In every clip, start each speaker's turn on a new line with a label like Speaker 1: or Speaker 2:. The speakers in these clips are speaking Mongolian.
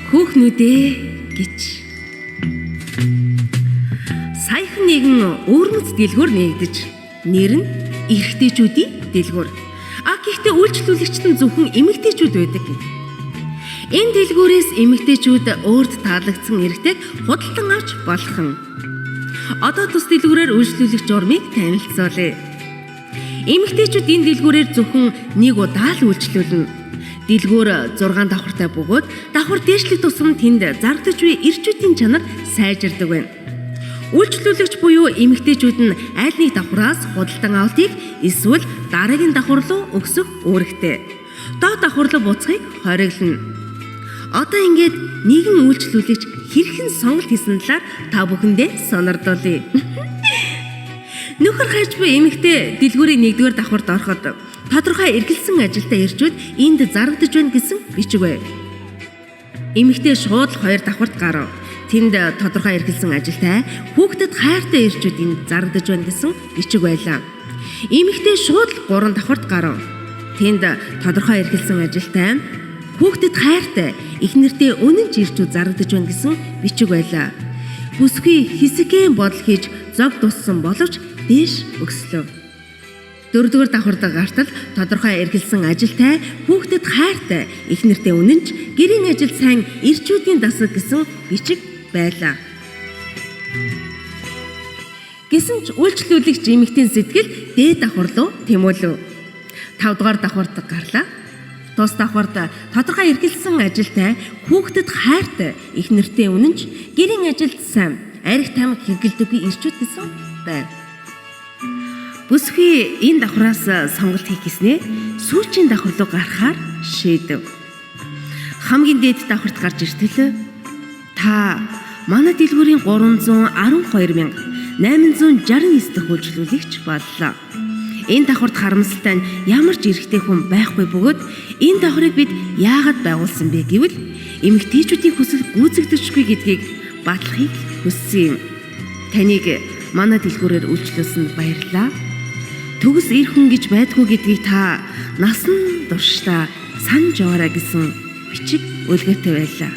Speaker 1: Хүүхнүүдээ гэж. Саяхан нэгэн өвөрмөц дэлгүүр нэгдэж, нэр нь эрэгтэйчүүдийн дэлгүүр. Гэхдээ үйлчлүүлэгчд нь зөвхөн эмэгтэйчүүд байдаг. Энэ дэлгүүрээс эмэгтэйчүүд өөрт таалагдсан эрэгтэйг худалдан авч болох нь. Одоо тус дэлгүүрээр үйлчлүүлэгч урмыг танилцуулъя. Эмэгтэйчүүд энэ дэлгүүрээр зөвхөн нэг удаа л үйлчлүүлнэ. Дэлгүүр 6 давхартай бөгөөд давхар дээшлэх тусам тэнд зардаж буй эрчүүдийн чанар сайжирдаг байна. Үйлчлүүлэгч буюу эмэгтэйчүүд нь аль нэг давхраас худалдан авалтыг эсвэл дараагийн давхар руу өгсөх үүрэгтэй. Доод давхар руу буцахыг хориглоно. Одоо ингээд нэгэн үйлчлүүлэгч хэрхэн сонголт хийсэн талаар та бүхэндээ сонирдуулъя. Нөхөр хайж буй эмэгтэй дэлгүүрийн 1-р давхарт ороход тодорхой эргэлсэн ажилтай ирчүүд энд зарагдаж байна гэсэн бичиг байв. Эмэгтэй шууд 2 давхарт гарав. Тэнд тодорхой эргэлсэн ажилтай хүүхдэд хайртай ирчүүд энд зарагдаж байна гэсэн бичиг байлаа. Эмэгтэй шууд 3 давхарт гарав. Тэнд тодорхой эргэлсэн ажилтай хүүхдэд хайртай их нэртэй үнэн ч ирчүүд зарагдаж байна гэсэн бичиг байлаа. Бүсгүй хэсэгэн бодол хийж зог туссан боловч дээш өгслөө. 4-р давхарт гартал тодорхой эргэлсэн ажилтай хүүхдэд хайртай их нэртэй үнэн ч гэрийн ажил сайн ирчүүдийн дасаг гэсэн бичиг байлаа. Гэсэн ч үйлчлүүлэгч эмэгтэй сэтгэл дээд давхар руу тэмүүлв. 5-р давхарт гарлаа. Тус давхарт тодорхой эргэлсэн ажилтай хүүхдэд хайртай их нэртэй үнэн ч гэрийн ажилд сайн арх тамхи хэрэгэлдэггүй ирчүүд гэсэн байв. Бүсгүй энэ давхраас сонголт хийх гэснээ сүүчийн давхар руу гарахаар шийдэв. Хамгийн дээд давхарт гарч иртэл та манай дэлгүүрийн 312,869 дахь үйлчлүүлэгч боллоо. Энэ давхарт харамсалтай нь ямар ч эрэгтэй хүн байхгүй бөгөөд энэ давхрыг бид яагаад байгуулсан бэ гэвэл эмэгтэйчүүдийн хүсэл гүйцэгдэжгүй гэдгийг батлахыг хүссэн юм. Таныг манай дэлгүүрээр үйлчлүүлсэнд баярлалаа. Төгс эр хүн гэж байдгүй гэдгийг та насан туршдаа санаж яваарай гэсэн бичиг үлгэртэй байлаа.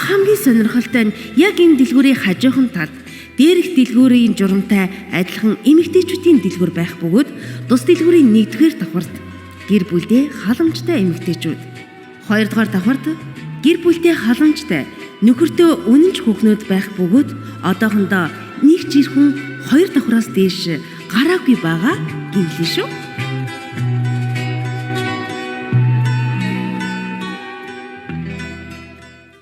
Speaker 1: Хамгийн сонирхолтой нь яг энэ дэлгүүрийн хажуухан талд дээрх дэлгүүрийн журамтай адилхан эмэгтэйчүүдийн дэлгүүр байх бөгөөд тус дэлгүүрийн 1-р давхарт гэр бүлдээ халамжтай эмэгтэйчүүд, 2-р давхарт гэр бүлдээ халамжтай нөхөртөө үнэнч хүүхнүүд байх бөгөөд одоохондоо нэг ч эр хүн 2 давхраас дээш гараагүй байгаа гинлээ шүү.